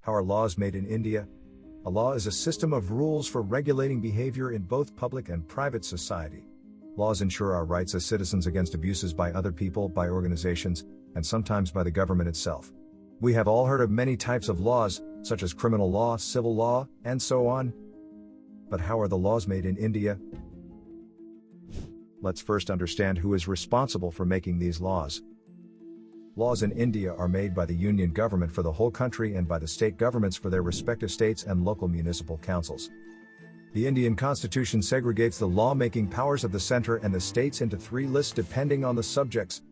How are laws made in India? A law is a system of rules for regulating behavior in both public and private society. Laws ensure our rights as citizens against abuses by other people, by organizations, and sometimes by the government itself. We have all heard of many types of laws, such as criminal law, civil law, and so on. But how are the laws made in India? Let's first understand who is responsible for making these laws. Laws in India are made by the union government for the whole country and by the state governments for their respective states and local municipal councils. The Indian constitution segregates the law-making powers of the center and the states into 3 lists depending on the subjects.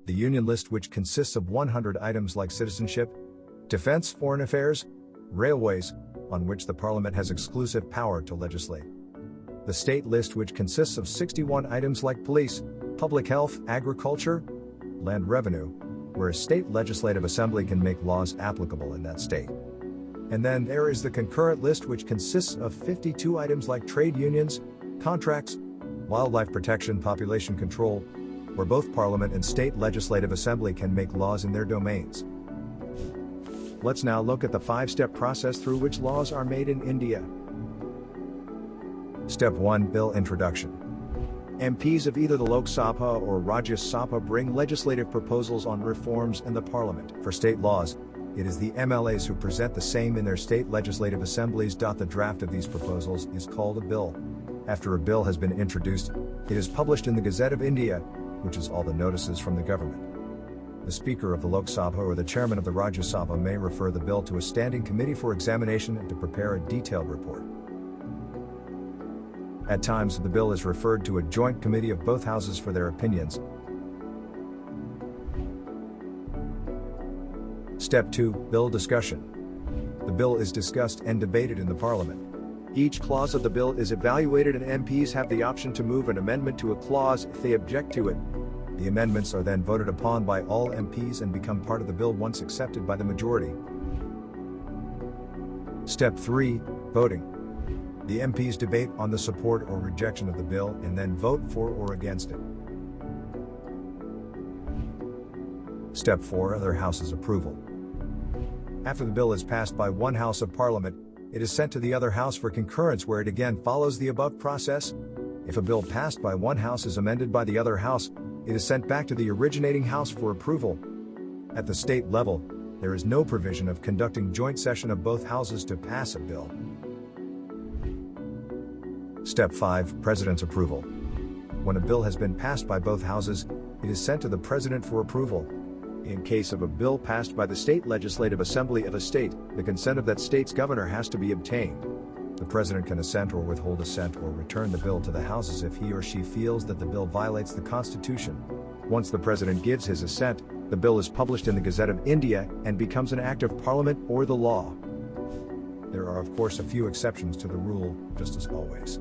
The union list, which consists of 100 items like citizenship, defense, foreign affairs, railways, on which the parliament has exclusive power to legislate. The state list, which consists of 61 items like police, public health, agriculture, land revenue, where a state legislative assembly can make laws applicable in that state. And then there is the concurrent list, which consists of 52 items like trade unions, contracts, wildlife protection, population control, where both parliament and state legislative assembly can make laws in their domains. Let's now look at the 5-step process through which laws are made in India. Step 1. Bill introduction. MPs of either the Lok Sabha or Rajya Sabha bring legislative proposals on reforms in the parliament. For state laws, it is the MLAs who present the same in their state legislative assemblies. The draft of these proposals is called a bill. After a bill has been introduced, it is published in the Gazette of India, which is all the notices from the government. The Speaker of the Lok Sabha or the Chairman of the Rajya Sabha may refer the bill to a standing committee for examination and to prepare a detailed report. At times, the bill is referred to a joint committee of both houses for their opinions. Step 2. Bill discussion. The bill is discussed and debated in the parliament. Each clause of the bill is evaluated and MPs have the option to move an amendment to a clause if they object to it. The amendments are then voted upon by all MPs and become part of the bill once accepted by the majority. Step 3. Voting. The MPs debate on the support or rejection of the bill and then vote for or against it. Step 4. Other houses' approval. After the bill is passed by one house of parliament, it is sent to the other house for concurrence, where it again follows the above process. If a bill passed by one house is amended by the other house, it is sent back to the originating house for approval. At the state level, there is no provision of conducting joint session of both houses to pass a bill. Step 5. President's approval. When a bill has been passed by both houses, it is sent to the President for approval. In case of a bill passed by the state legislative assembly of a state, the consent of that state's governor has to be obtained. The President can assent or withhold assent or return the bill to the houses if he or she feels that the bill violates the Constitution. Once the President gives his assent, the bill is published in the Gazette of India and becomes an act of Parliament or the law. There are of course a few exceptions to the rule, just as always.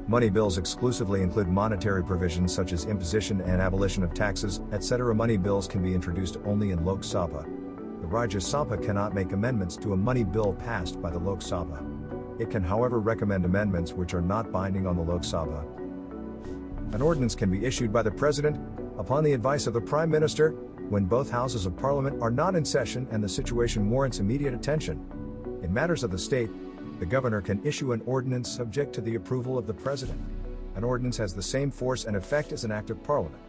Money bills exclusively include monetary provisions such as imposition and abolition of taxes, etc. Money bills can be introduced only in Lok Sabha. The Rajya Sabha cannot make amendments to a money bill passed by the Lok Sabha. It can however recommend amendments which are not binding on the Lok Sabha. An ordinance can be issued by the President, upon the advice of the Prime Minister, when both houses of Parliament are not in session and the situation warrants immediate attention. In matters of the state, the governor can issue an ordinance subject to the approval of the President. An ordinance has the same force and effect as an act of Parliament.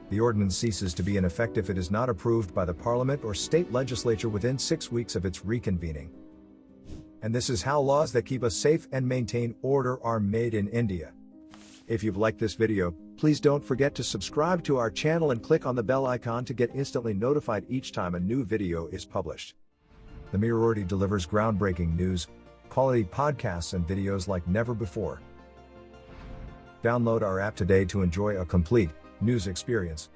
The ordinance ceases to be in effect if it is not approved by the Parliament or state legislature within 6 weeks of its reconvening. And this is how laws that keep us safe and maintain order are made in India. If you've liked this video, please don't forget to subscribe to our channel and click on the bell icon to get instantly notified each time a new video is published. The Mirrority delivers groundbreaking news, quality podcasts and videos like never before. Download our app today to enjoy a complete news experience.